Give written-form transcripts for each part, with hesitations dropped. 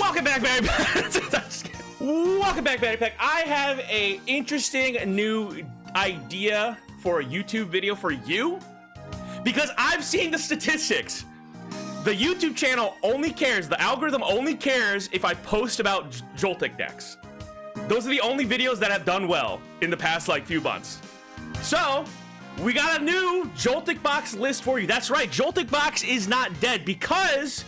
Welcome back, Barry Pack. Welcome back, Barry Pack. I have a interesting new idea for a YouTube video for you because I've seen the statistics. The YouTube channel only cares, the algorithm only cares if I post about Joltik decks. Those are the only videos that have done well in the past like few months. So we got a new Joltik Box list for you. That's right, Joltik Box is not dead because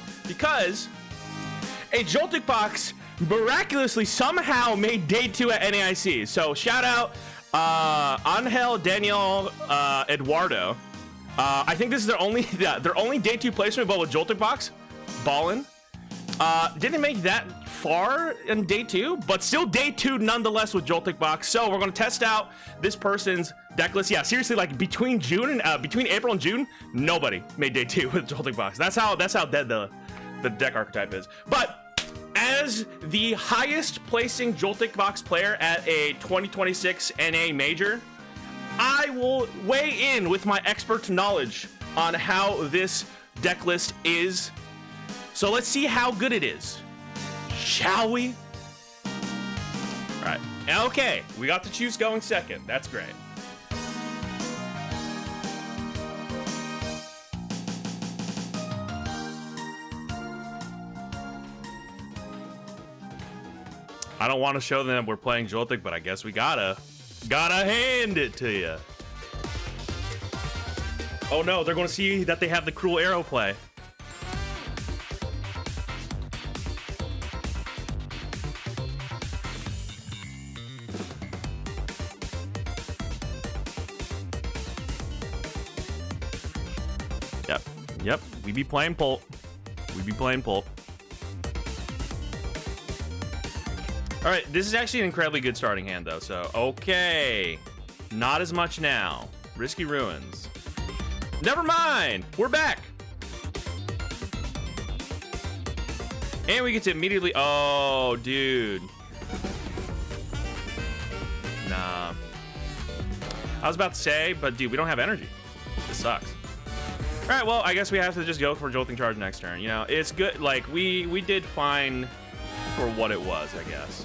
a Joltik Box miraculously somehow made day 2 at NAIC. So shout out Angel Daniel Eduardo. I think this is their only day 2 placement, but with Joltik Box, ballin'. Didn't make that far in day 2, but still day 2 nonetheless with Joltik Box. So we're gonna test out this person's deck list. Yeah, seriously, like between April and June, nobody made day 2 with Joltik Box. That's how dead the deck archetype is. But as the highest placing Joltik Box player at a 2026 NA major, I will weigh in with my expert knowledge on how this deck list is. So let's see how good it is, shall we? All right, okay, we got the Choose going second. That's great. I don't want to show them we're playing Joltik, but I guess we gotta hand it to you. Oh no, they're gonna see that they have the Cruel Arrow play. Yep, we be playing Pulp. All right, this is actually an incredibly good starting hand, though, so okay. Not as much now. Risky Ruins. Never mind, we're back. And we get to immediately, oh, dude. Nah. I was about to say, but dude, we don't have energy. This sucks. All right, well, I guess we have to just go for Jolting Charge next turn. You know, it's good, like, we did fine for what it was, I guess.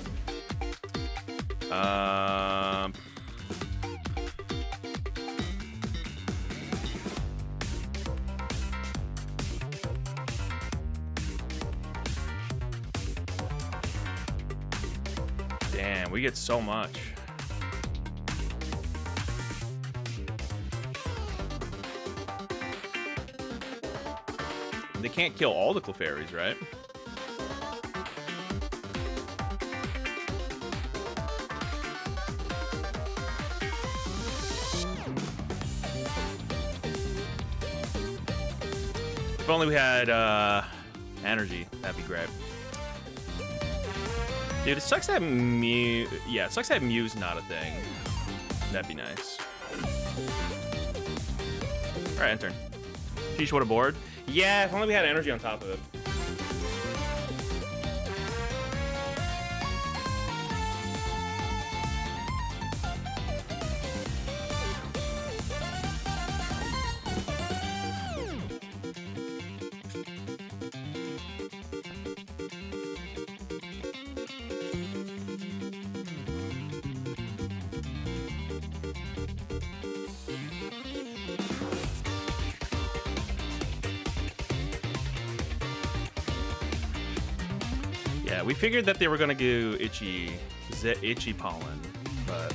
Damn, we get so much. They can't kill all the Clefairies, right? If only we had energy, that'd be great. Dude, it sucks that Mew. Yeah, it sucks that Mew's not a thing. That'd be nice. All right, end turn. Sheesh, what a board. Yeah, if only we had energy on top of it. Yeah, we figured that they were gonna do itchy pollen, but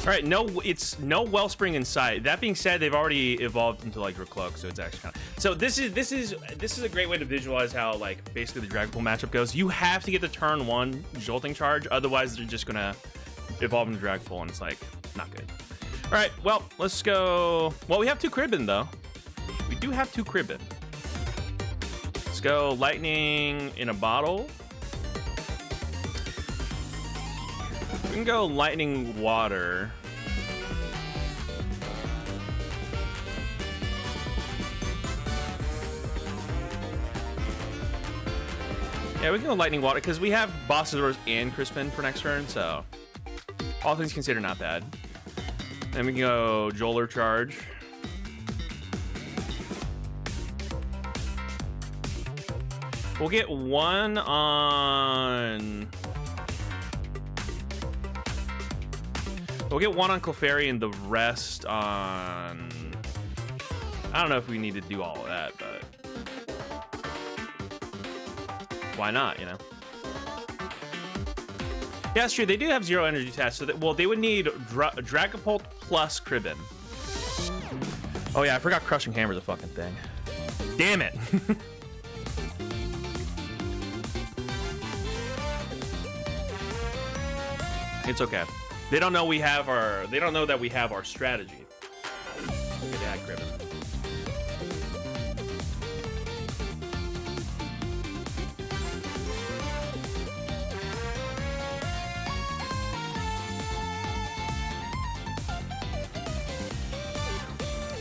all right, it's no Wellspring in sight. That being said, they've already evolved into like Recloak, so it's actually kind of. So this is a great way to visualize how like basically the Dragon Pool matchup goes. You have to get the turn 1 Jolting Charge, otherwise they're just gonna evolve into Dragon Pool, and it's like not good. All right, well let's go. Well, we have 2 Cribbin though. We do have 2 Cribbin. Let's go Lightning in a Bottle. We can go Lightning Water. Yeah, we can go Lightning Water because we have Bossasaurus and Crispin for next turn, so all things considered, not bad. Then we can go Joler Charge. We'll get one on... We'll get one on Clefairy and the rest on... I don't know if we need to do all of that, but... Why not, you know? Yeah, that's true. They do have 0 energy attached, so that, well, they would need Dragapult plus Cribbin. Oh yeah, I forgot Crushing Hammer's a fucking thing. Damn it! It's okay. They don't know we have our. They don't know that we have our strategy. Good ad, Cribbin.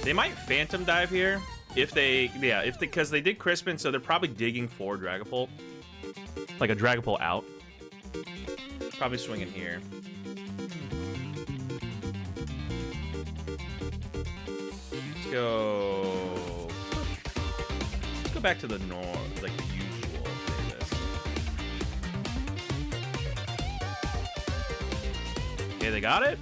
They might Phantom Dive here if they, yeah, because they did Crispin, so they're probably digging for Dragapult, like a Dragapult out. Probably swinging here. Let's go. Let's go back to the north, like the usual. Okay, they got it.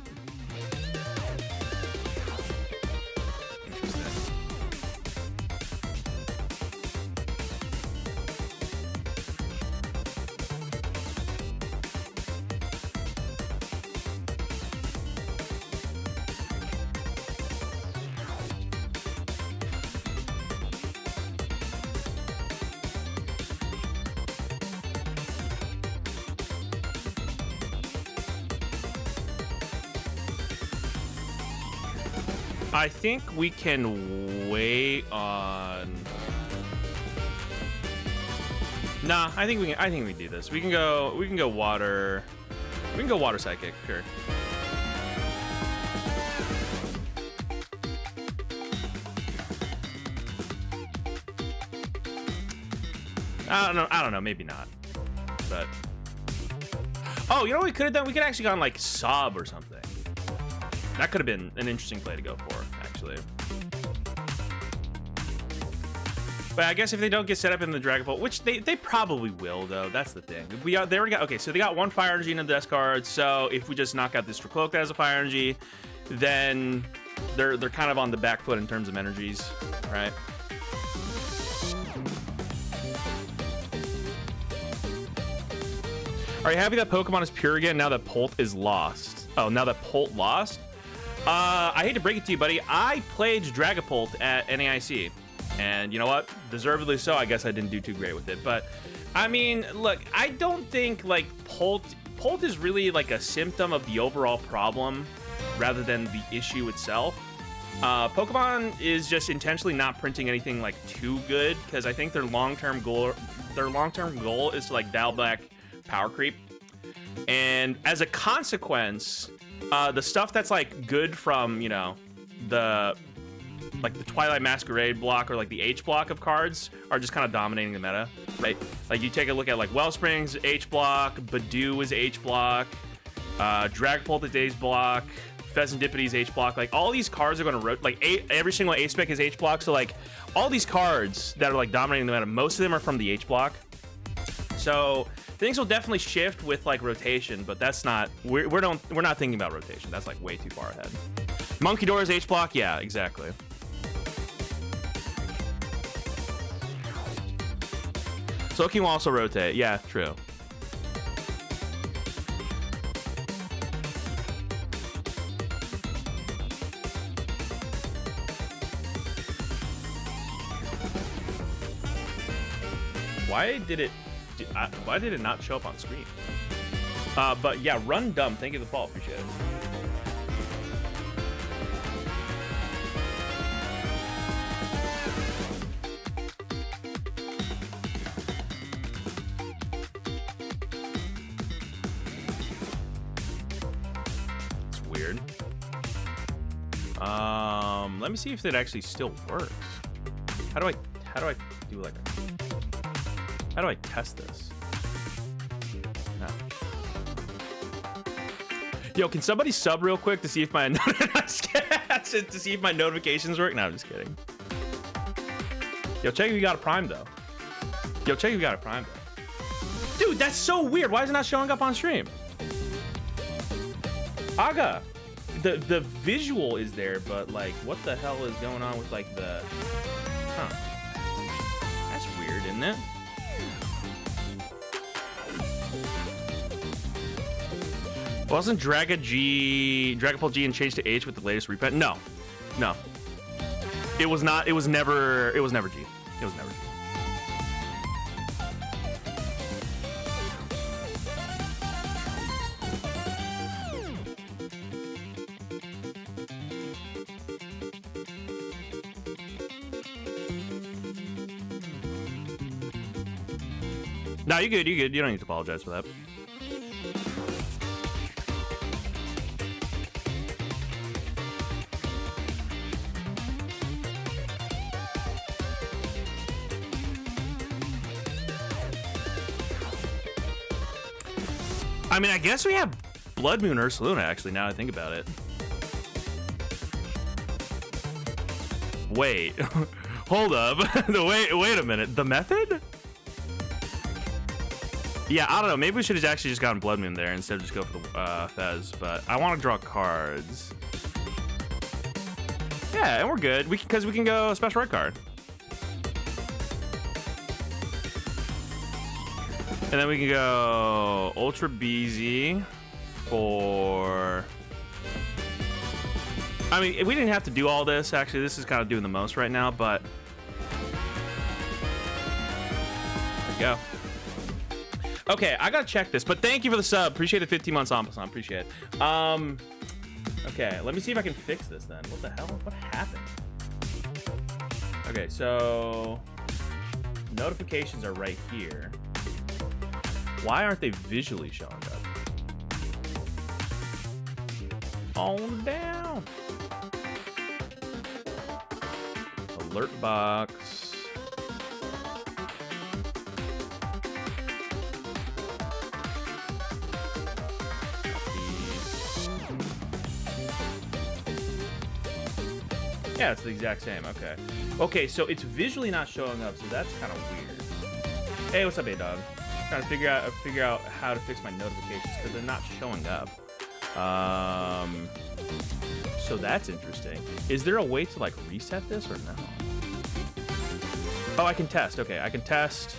I think we can wait on. Nah, I think we can. I think we do this. We can go. We can go water. We can go water psychic. Sure. I don't know. I don't know. Maybe not. But. Oh, you know what we could have done? We could have actually gone like Sob or something. That could have been an interesting play to go for, actually. But I guess if they don't get set up in the Dragapult, which they probably will, though. That's the thing. They already got, okay, so they got 1 Fire Energy in the desk card. So if we just knock out this Dracloak that has a Fire Energy, then they're kind of on the back foot in terms of energies, right? Are you happy that Pokemon is pure again now that Polt is lost? Oh, now that Polt lost? I hate to break it to you, buddy. I played Dragapult at NAIC, and you know what? Deservedly so. I guess I didn't do too great with it, but I mean, look, I don't think like Polt is really like a symptom of the overall problem rather than the issue itself. Pokemon is just intentionally not printing anything like too good because I think their long-term goal is to like dial back power creep, and as a consequence. The stuff that's like good from, you know, the Twilight Masquerade block or like the H block of cards are just kind of dominating the meta, right? Like you take a look at like Wellspring's H block, Badoo is H block, Dragapult is H block, Fezandipiti's H block. Like all these cards are going to like every single A spec is H block. So like all these cards that are like dominating the meta, most of them are from the H block. So things will definitely shift with like rotation, but that's not we're not thinking about rotation. That's like way too far ahead. Monkey Door's H block, yeah, exactly. Soaking will also rotate, yeah, true. Why did it not show up on screen? But yeah, Run Dumb. Thank you for the follow. Appreciate it. It's weird. Let me see if it actually still works. How do I do like a... How do I test this? No. Yo, can somebody sub real quick to see if my to see if my notifications work? No, I'm just kidding. Yo, check if you got a Prime though. Yo, check if you got a prime though. Dude, that's so weird. Why is it not showing up on stream? Aga, the visual is there, but like, what the hell is going on with like the? Huh? That's weird, isn't it? Wasn't Dragapult G and changed to H with the latest reprint? No, no. It was not. It was never G. It was never G. No, you're good. You're good. You don't need to apologize for that. I mean, I guess we have Bloodmoon Ursaluna, actually, now that I think about it. Wait. Hold up. Wait a minute. The method? Yeah, I don't know. Maybe we should have actually just gotten Bloodmoon there instead of just go for the Fez, but I want to draw cards. Yeah, and we're good. Because we can go Special Red Card. And then we can go Ultra BZ for... I mean, we didn't have to do all this, actually. This is kind of doing the most right now, but... There we go. Okay, I gotta check this, but thank you for the sub. Appreciate the 15 months on, appreciate it. Okay, let me see if I can fix this then. What the hell? What happened? Okay, so... Notifications are right here. Why aren't they visually showing up? On down. Alert box. Yeah, it's the exact same. Okay. Okay, so it's visually not showing up, so that's kind of weird. Hey, what's up, A-Dog? Trying to figure out how to fix my notifications because they're not showing up. So that's interesting. Is there a way to like reset this or no? Oh, I can test. Okay, I can test.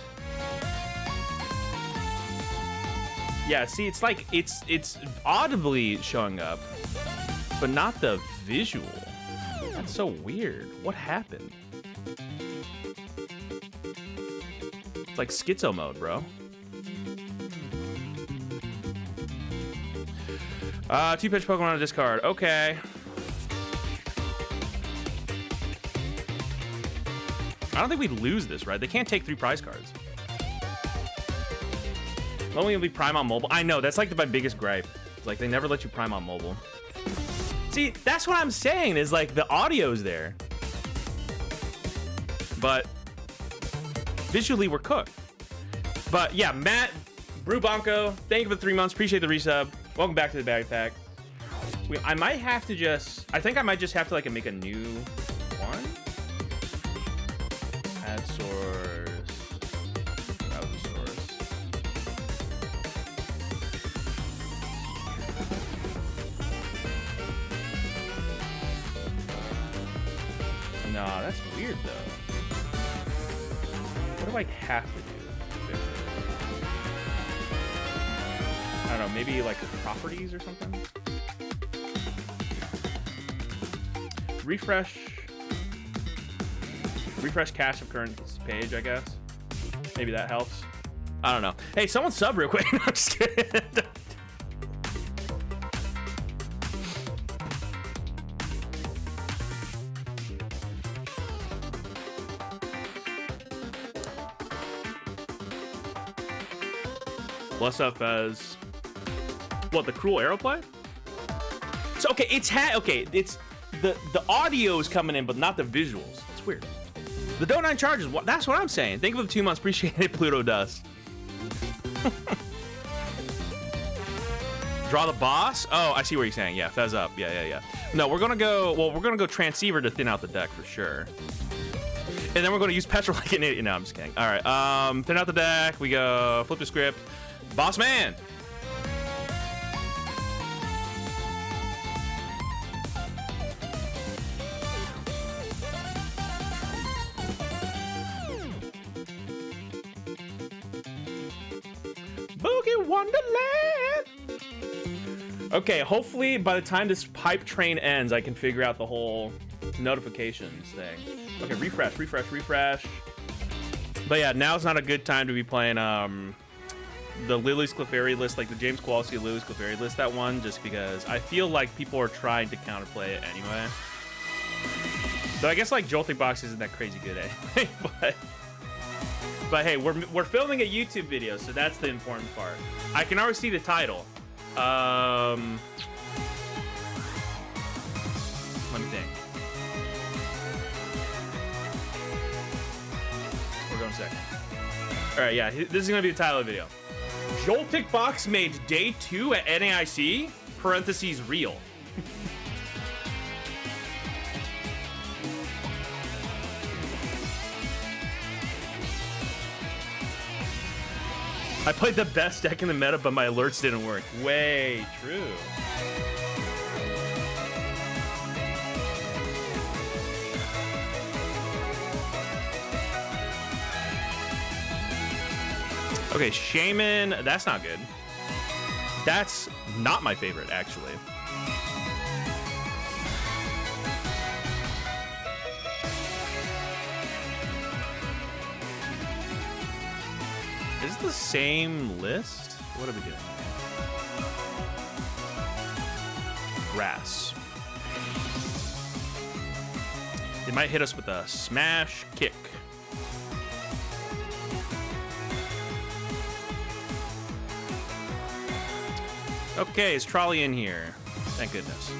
Yeah, see, it's like it's audibly showing up, but not the visual. That's so weird. What happened? It's like schizo mode, bro. 2-pitch Pokemon on a discard. Okay. I don't think we lose this, right? They can't take 3 prize cards. Only will be Prime on mobile. I know, that's like my biggest gripe. It's like they never let you Prime on mobile. See, that's what I'm saying is like the audio's there. But visually we're cooked. But yeah, Matt, Brubonko, thank you for the 3 months. Appreciate the resub. Welcome back to the battery pack. I might have to just... I think I might just have to like make a new one. Add source. Out source. No, that's weird though. What do I have to do? I don't know, maybe like properties or something? Refresh cache of current page, I guess. Maybe that helps. I don't know. Hey, someone sub real quick. No, I'm just kidding. What's up, Fez? What, the cruel arrow play? So okay, it's the audio is coming in, but not the visuals. It's weird. The Donut charges. That's what I'm saying. Thank you for the 2 months. Appreciate it, Pluto Dust. Draw the boss. Oh, I see what you're saying. Yeah, Fez up. Yeah. No, we're gonna go. Well, we're gonna go Transceiver to thin out the deck for sure. And then we're going to use Petrel like an idiot. No, I'm just kidding. All right. Thin out the deck. We go flip the script. Boss man. Boogie Wonderland. Okay, hopefully by the time this pipe train ends, I can figure out the whole notifications thing. Okay, refresh. But yeah, now's not a good time to be playing the Lily's Clefairy list, like the James Kowalski Lily's Clefairy list, that one, just because I feel like people are trying to counterplay it anyway. So I guess like Joltik Box isn't that crazy good anyway, but hey, we're filming a YouTube video, so that's the important part. I can already see the title. Let me think. We're going second. All right, yeah, this is gonna be the title of the video. Joltik Box made day 2 at NAIC, parentheses real. I played the best deck in the meta, but my alerts didn't work. Way true. Okay, Shaman, that's not good. That's not my favorite, actually. Is this the same list? What are we doing? Grass. They might hit us with a smash kick. Okay, is Trolley in here? Thank goodness.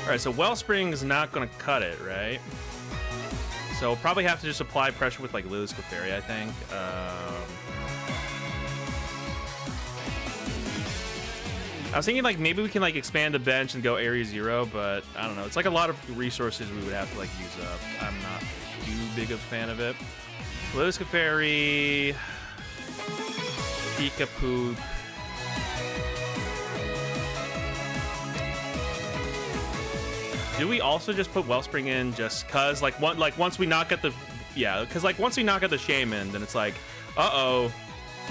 All right, so Wellspring is not going to cut it, right? So we'll probably have to just apply pressure with like Lily's Clefairy, I think. I was thinking like maybe we can like expand the bench and go area 0, but I don't know. It's like a lot of resources we would have to like use up. I'm not too big of a fan of it. Lily's Clefairy, Pikachu. Do we also just put Wellspring in just cause once we knock at the once we knock at the Shaman, then it's like, uh-oh,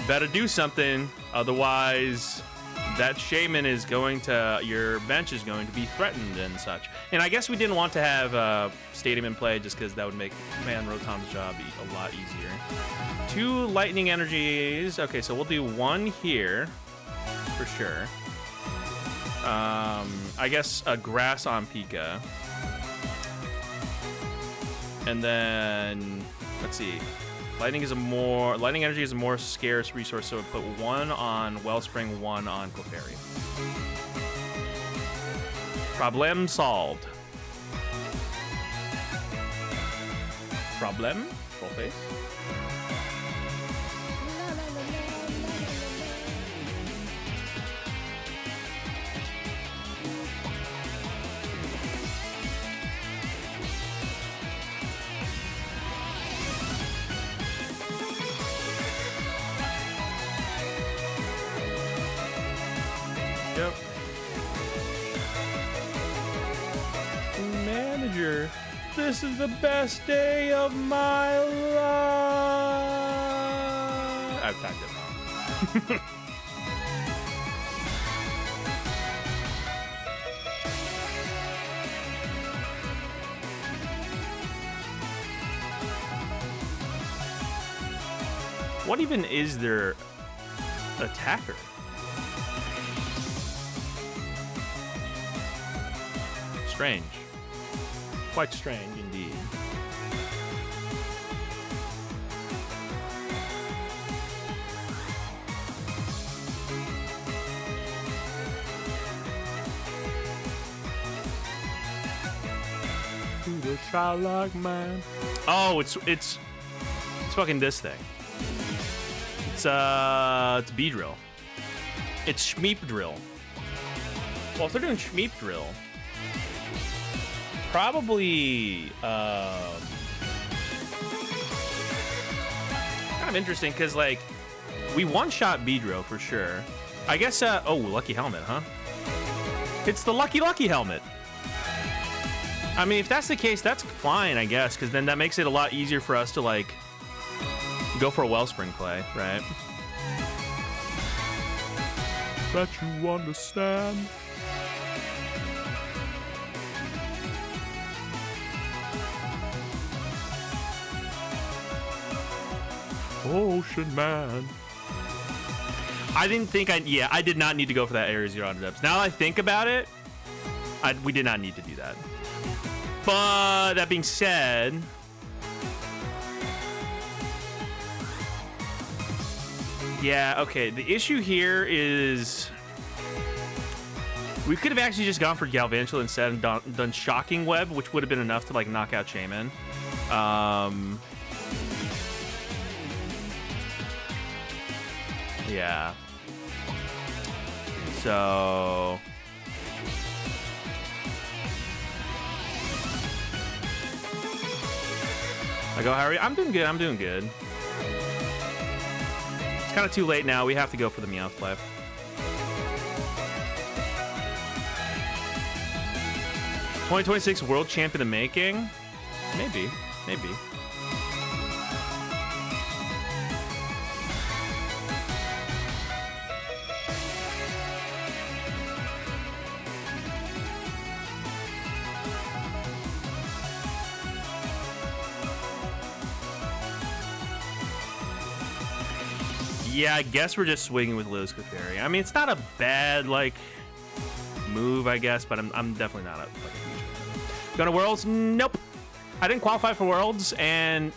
better do something, otherwise that Shaman is going to, your bench is going to be threatened and such. And I guess we didn't want to have Stadium in play just because that would make Man Rotom's job a lot easier. 2 Lightning Energies. Okay, so we'll do 1 here for sure. I guess a Grass on Pika. And then, let's see. Lightning Energy is a more scarce resource, so we'll put 1 on Wellspring, 1 on Clefairy. Problem solved. Problem? Troll face. Yep. Manager, this is the best day of my life. I've typed it wrong. What even is their attacker? Strange. Quite strange indeed. The Shylock man. Oh, it's fucking this thing. It's B-Drill. It's Shmeep Drill. Well, if they're doing Shmeep Drill, probably kind of interesting because, like, we one-shot Beedrill for sure. I guess, oh, lucky helmet, huh? It's the lucky helmet. I mean, if that's the case, that's fine, I guess, because then that makes it a lot easier for us to, like, go for a Wellspring play, right? Bet you understand. Ocean Man. I didn't think I did not need to go for that Area 0 Underdepths. Now that I think about it, we did not need to do that. But that being said, yeah, okay. The issue here is we could have actually just gone for Galvantula instead and done Shocking Web, which would have been enough to like knock out Shaman. Yeah. So I go, how are you? I'm doing good. I'm doing good. It's kind of too late now. We have to go for the Meowth play. '26 World Champ in the making? Maybe. Maybe. Yeah, I guess we're just swinging with Lillie's Clefairy. I mean, it's not a bad, like, move, I guess, but I'm definitely not a huge fan. Going to Worlds? Nope. I didn't qualify for Worlds, and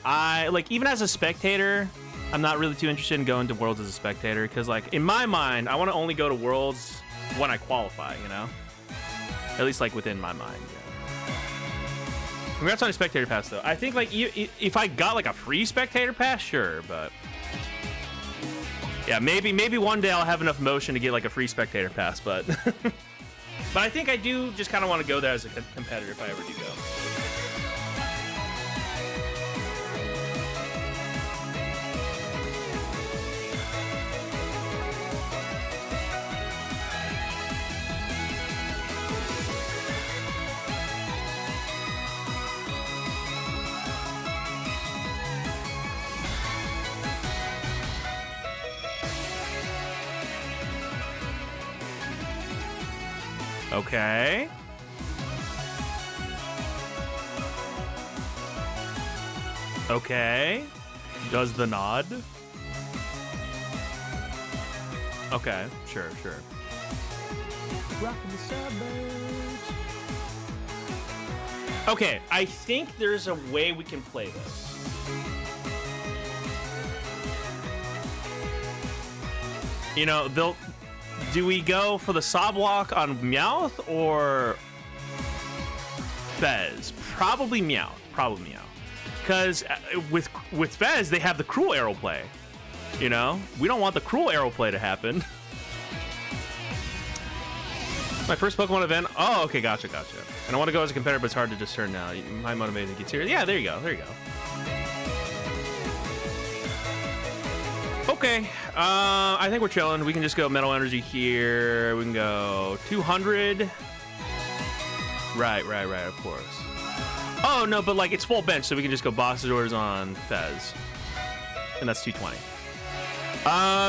even as a spectator, I'm not really too interested in going to Worlds as a spectator, because, like, in my mind, I want to only go to Worlds when I qualify, you know? At least, like, within my mind, yeah. Congrats on a spectator pass, though. I think, like, if I got, like, a free spectator pass, sure, but... yeah, maybe one day I'll have enough motion to get like a free spectator pass, but but I think I do just kind of want to go there as a competitor if I ever do go. Okay. Okay. Does the nod. Okay, sure. Rockin' the Savage. Okay, I think there's a way we can play this. You know, do we go for the Soblock on Meowth or Fez? Probably Meowth. Because with Fez, they have the Cruel Arrow play. You know? We don't want the Cruel Arrow play to happen. My first Pokemon event. Oh, okay, gotcha. And I want to go as a competitor, but it's hard to discern now. My motivation gets serious. Yeah, there you go. Okay, I think we're chilling. We can just go Metal Energy here. We can go 200. Right, of course. Oh, no, but, like, it's full bench, so we can just go Boss's Orders on Fez. And that's 220.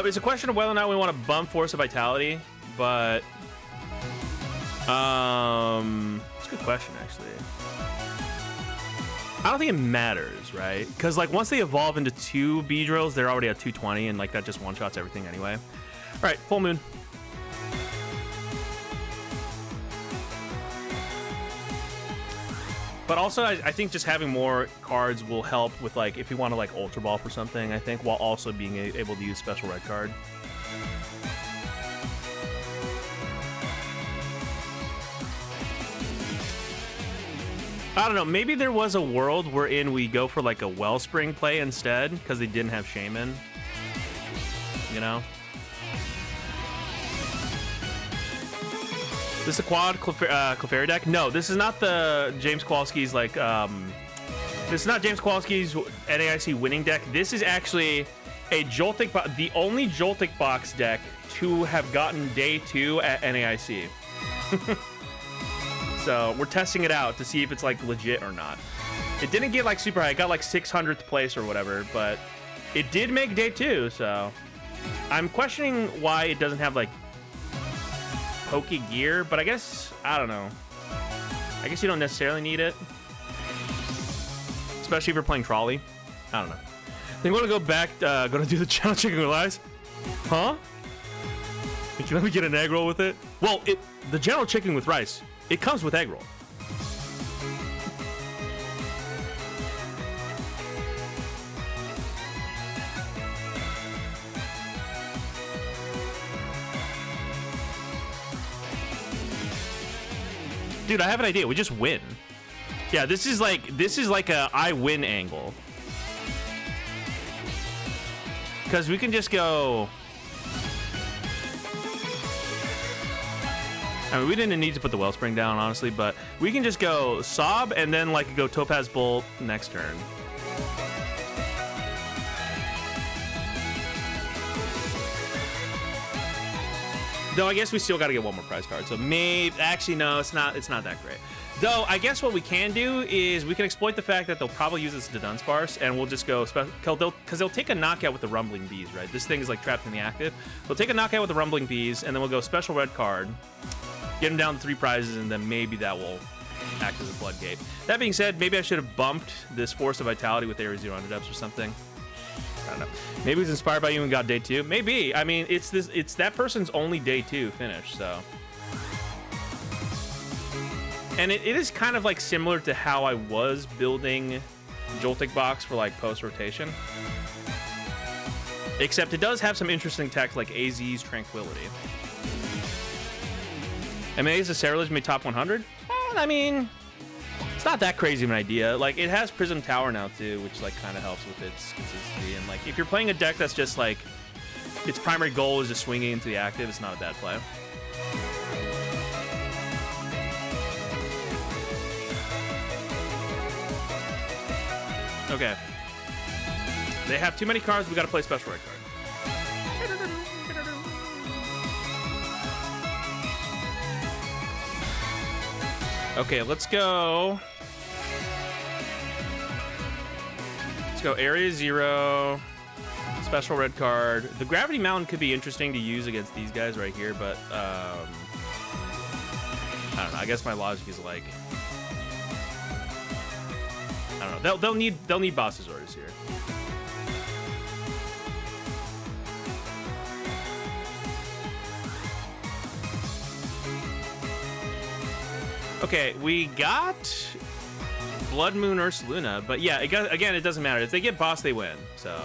It's a question of whether or not we want to bump Force of Vitality, but... it's a good question, actually. I don't think it matters, right? Because, like, once they evolve into 2 Beedrills, they're already at 220, and, like, that just one-shots everything anyway. All right, Full Moon. But also, I think just having more cards will help with, like, if you want to, like, Ultra Ball for something, I think, while also being able to use Special Red Card. I don't know, maybe there was a world wherein we go for like a Wellspring play instead because they didn't have Shaman, you know? This is a quad Clefairy deck? No, this is not the James Kowalski's like, this is not James Kowalski's NAIC winning deck. This is actually the only Joltik Box deck to have gotten day 2 at NAIC. So we're testing it out to see if it's like legit or not. It didn't get like super high. It got like 600th place or whatever, but it did make day 2. So I'm questioning why it doesn't have like pokey gear, but I guess, I don't know. I guess you don't necessarily need it, especially if you're playing Trolley. I don't know. Then we're gonna go back, gonna do the channel chicken with rice. Huh? Can you let me get an egg roll with it? Well, the general chicken with rice, it comes with egg roll. Dude, I have an idea. We just win. Yeah, this is like a I win angle. Because we can just go... I mean, we didn't need to put the Wellspring down, honestly, but we can just go Sob and then like go Topaz Bolt next turn. Though I guess we still got to get one more prize card. So maybe, actually no, it's not that great. Though I guess what we can do is we can exploit the fact that they'll probably use this to Dunsparce, and we'll just go because they'll take a knockout with the Rumbling Bees, right? This thing is like trapped in the active. They'll take a knockout with the Rumbling Bees, and then we'll go Special Red Card, get them down to 3 prizes, and then maybe that will act as a floodgate. That being said, maybe I should have bumped this Force of Vitality with Area 0 Underdepths or something. I don't know. Maybe it was inspired by you and got day 2. Maybe. I mean, it's that person's only day 2 finish, so. And it is kind of like similar to how I was building Joltik Box for like post-rotation. Except it does have some interesting tech like AZ's Tranquility. I mean, is Sarah Legend top 100? I mean, it's not that crazy of an idea. Like, it has Prism Tower now too, which like kind of helps with its consistency. And like, if you're playing a deck that's just like its primary goal is just swinging into the active, it's not a bad play. Okay. They have too many cards. We got to play Special Red Card. Okay, let's go. Let's go Area 0. Special Red Card. The Gravity Mountain could be interesting to use against these guys right here, but I don't know. I guess my logic is like, I don't know. They'll need Boss's Orders here. Okay, we got Bloodmoon Ursaluna, but yeah, again, it doesn't matter. If they get boss, they win. So,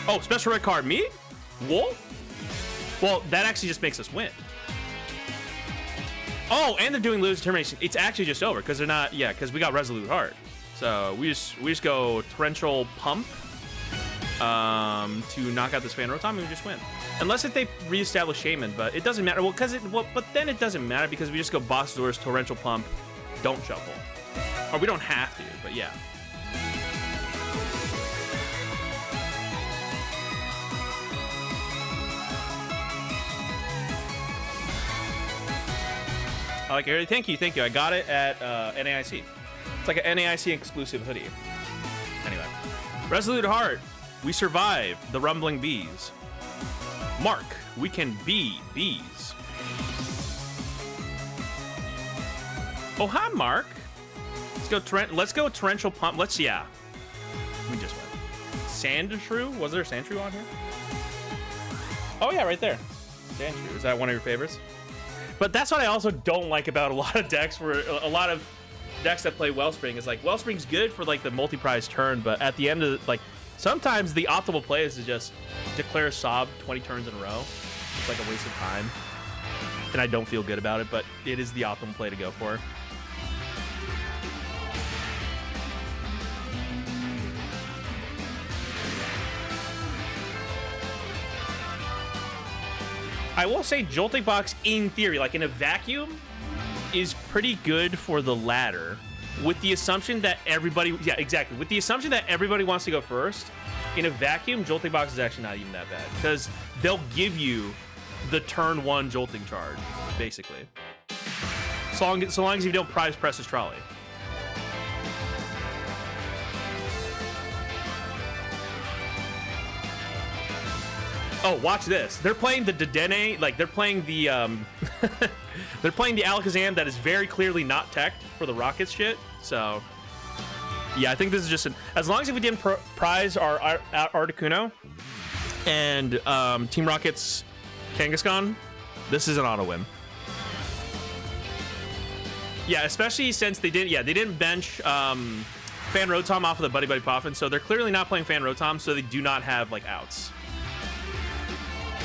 oh, Special Red Card MEE? Whoa. Well, that actually just makes us win. Oh, and they're doing Lose Determination. It's actually just over because they're not. Yeah, because we got Resolute Heart. So we just go Torrential Pump to knock out this Fan Rotom, and we just win. Unless if they reestablish Shaman, but it doesn't matter. Well, but then it doesn't matter because we just go Boss Doors, Torrential Pump, don't shuffle. Or we don't have to, but yeah. I like it. Thank you. I got it at NAIC. It's like an NAIC exclusive hoodie. Anyway, Resolute Heart. We survive the Rumbling Bees. Mark, we can be bees. Oh, hi, Mark. Let's go Torrential Pump. We just went. Sandshrew? Was there a Sandshrew on here? Oh yeah, right there. Sandshrew. Is that one of your favorites? But that's what I also don't like about a lot of decks that play Wellspring is like Wellspring's good for like the multi-prize turn, but at the end of like sometimes the optimal play is to just declare a Sob 20 turns in a row. It's like a waste of time. And I don't feel good about it, but it is the optimal play to go for. I will say Joltik Box, in theory, like in a vacuum, is pretty good for the ladder, with the assumption that everybody, with the assumption that everybody wants to go first, in a vacuum, Joltik Box is actually not even that bad because they'll give you the turn 1 jolting charge, basically. So long as you don't prize Precious Trolley. Oh, watch this. They're playing the Dedenne, like they're playing the they're playing the Alakazam that is very clearly not teched for the Rockets shit. So yeah, I think this is just as long as if we didn't prize our Articuno and Team Rocket's Kangaskhan, this is an auto win. Yeah, especially since they didn't bench Fan Rotom off of the Buddy Buddy Poffin, so they're clearly not playing Fan Rotom, so they do not have like outs.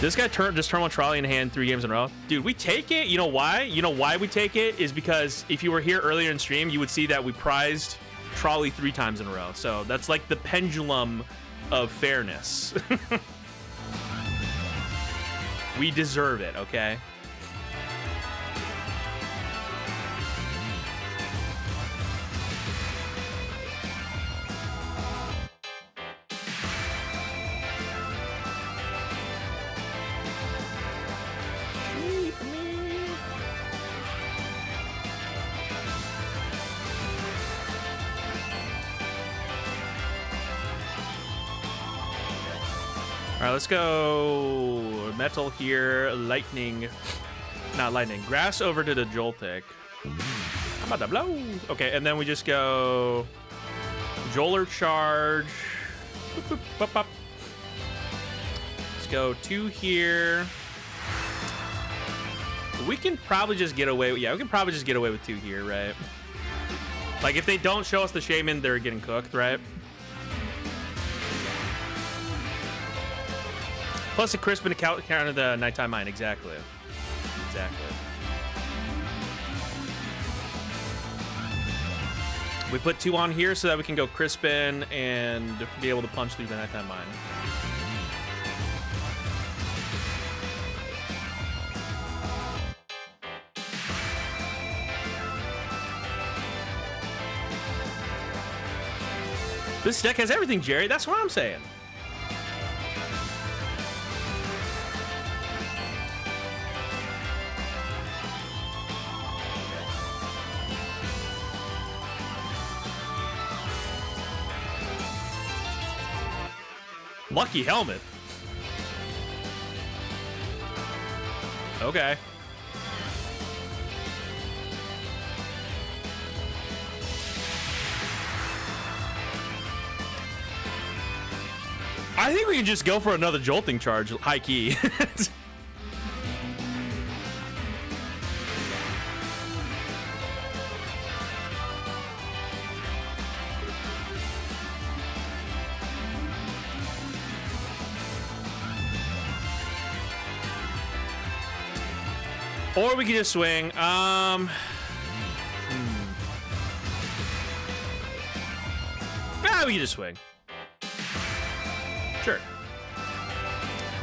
This guy just turned 1 Trolley in hand 3 games in a row. Dude, we take it. You know why? You know why we take it is because if you were here earlier in stream, you would see that we prized Trolley 3 times in a row. So that's like the pendulum of fairness. We deserve it, okay? All right, let's go Metal here, Lightning, not Lightning, Grass over to the Joltik. I'm about to blow. Okay, and then we just go Joler Charge. Boop, boop, bop, bop. Let's go 2 here. We can probably just get away with, yeah, we can probably just get away with 2 here, right? Like if they don't show us the Shaman, they're getting cooked, right? Plus a Crispin to counter the Nighttime Mine, exactly. Exactly. We put 2 on here so that we can go Crispin and be able to punch through the Nighttime Mine. This deck has everything, Jerry. That's what I'm saying. Lucky helmet. Okay. I think we can just go for another jolting charge, high key. Or we could just swing. Yeah, we can just swing. Sure.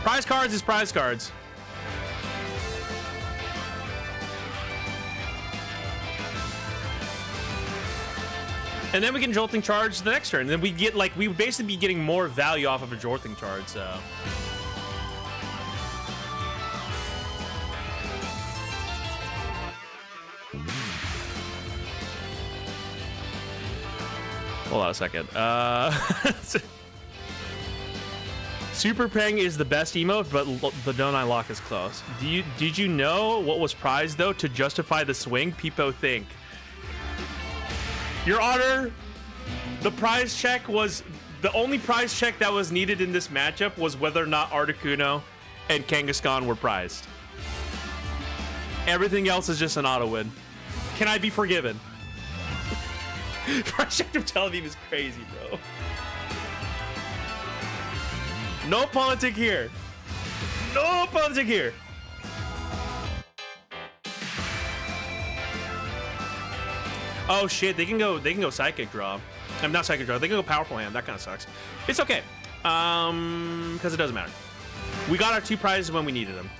Prize cards is prize cards. And then we can jolting charge the next turn. And then we get like we would basically be getting more value off of a jolting charge, so. Hold on a second. Super Peng is the best emote, but the Donai Lock is close. Did you know what was prized though to justify the swing? People think. Your Honor, the prize check was the only prize check that was needed in this matchup was whether or not Articuno and Kangaskhan were prized. Everything else is just an auto win. Can I be forgiven? Price check of Tel Aviv is crazy, bro. No politic here. No politic here. Oh shit, they can go psychic draw. I'm not psychic draw. They can go powerful hand. That kind of sucks. It's okay. Because it doesn't matter. We got our 2 prizes when we needed them.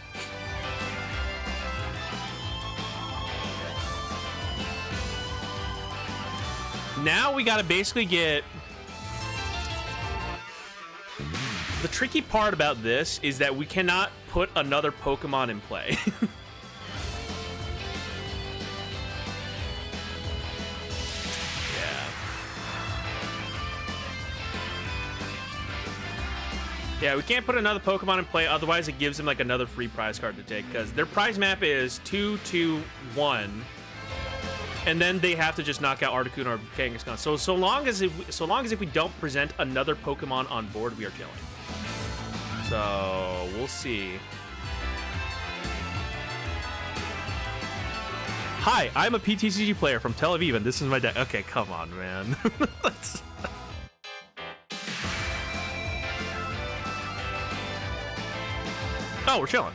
Now we gotta basically get. The tricky part about this is that we cannot put another Pokemon in play. Yeah, we can't put another Pokemon in play, otherwise it gives them like another free prize card to take, because their prize map is 2-2-1, and then they have to just knock out Articuno or Kangaskhan. So long as if we don't present another Pokemon on board, we are killing. So we'll see. Hi, I'm a PTCG player from Tel Aviv, and this is my deck. Okay, come on, man. Oh, we're chilling.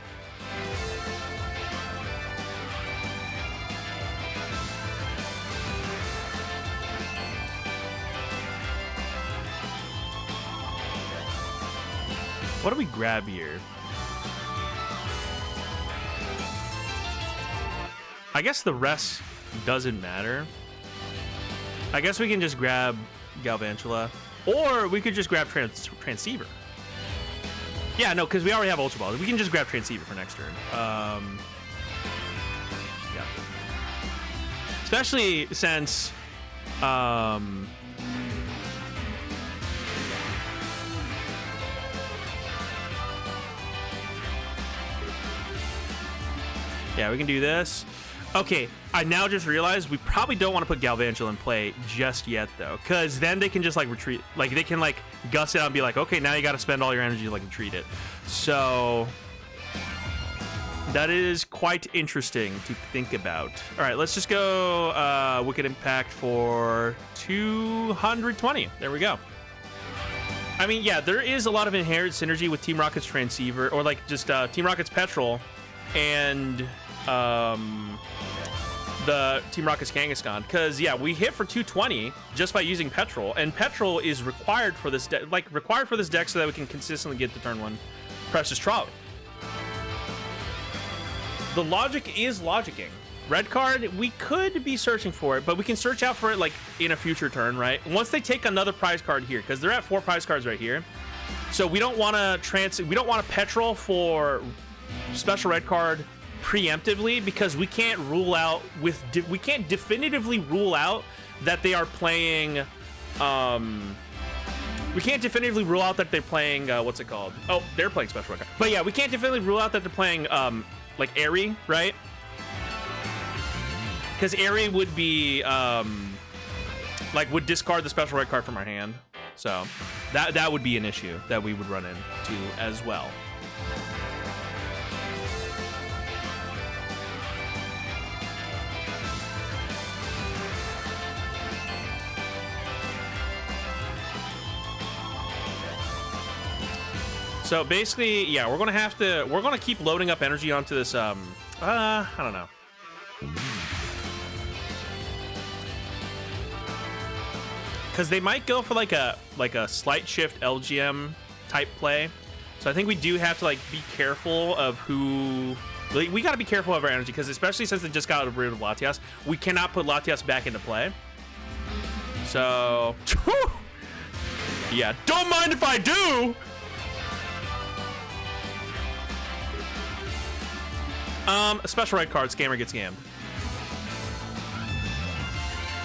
What do we grab here? I guess the rest doesn't matter. I guess we can just grab Galvantula, or we could just grab Transceiver. Yeah, no, because we already have Ultra Ball. We can just grab Transceiver for next turn. Yeah. Especially since... yeah, we can do this. Okay, I now just realized we probably don't want to put Galvantula in play just yet, though, because then they can just, like, retreat. Like, they can, like, gust it out and be like, okay, now you got to spend all your energy to, like, retreat it. So that is quite interesting to think about. All right, let's just go Wicked Impact for 220. There we go. I mean, yeah, there is a lot of inherent synergy with Team Rocket's Transceiver, or, like, just Team Rocket's Petrel and... the Team Rocket's Kangaskhan, because yeah, we hit for 220 just by using Petrel, and Petrel is required for this deck, so that we can consistently get the turn 1 Precious Trolley. The logic is logicking. Red card, we could be searching for it, but we can search out for it like in a future turn, right? Once they take another prize card here, because they're at 4 prize cards right here, so we don't want to Petrel for Special Red Card preemptively, because we can't definitively rule out that they are playing we can't definitively rule out that they're playing what's it called? Oh, they're playing Special Red Card. But yeah, we can't definitively rule out that they're playing like Airy, right? Because Airy would be like would discard the Special Red Card from our hand. So that would be an issue that we would run into as well. So basically, yeah, we're gonna keep loading up energy onto this. I don't know. Because they might go for like a slight shift LGM type play. So I think we do have to like be careful of who. Like, we got to be careful of our energy, because especially since they just got rid of Latias, we cannot put Latias back into play. So, yeah, don't mind if I do. A Special Red Card, Scammer gets scammed.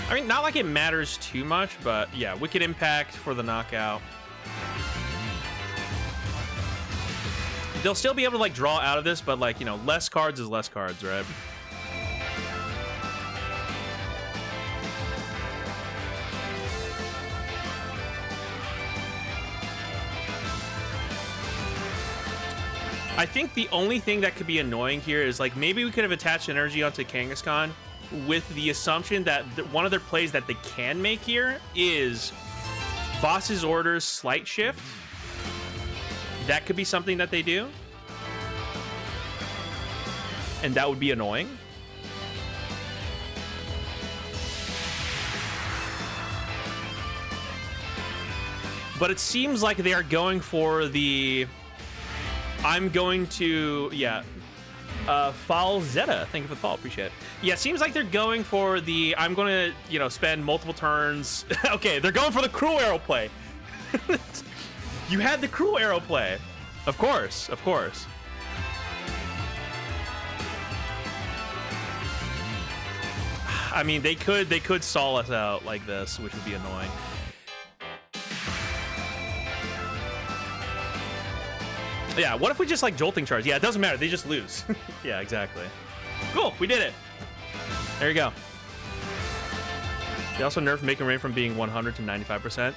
I mean, not like it matters too much, but yeah, Wicked Impact for the knockout. They'll still be able to like draw out of this, but like, you know, less cards is less cards, right? I think the only thing that could be annoying here is like maybe we could have attached energy onto Kangaskhan with the assumption that one of their plays that they can make here is Boss's Orders Slight Shift. That could be something that they do. And that would be annoying. But it seems like they are going for the... I'm going to, yeah, Foul Zeta. Thank you for the follow, appreciate it. Yeah, it seems like they're going for the, I'm going to, you know, spend multiple turns. Okay, they're going for the Cruel Arrow play. You had the cruel arrow play. Of course, of course. I mean, they could stall us out like this, which would be annoying. Yeah, what if we just like jolting charge? Yeah, it doesn't matter. They just lose. Yeah, exactly. Cool, we did it. There you go. They also nerfed Making Rain from being 100 to 95%.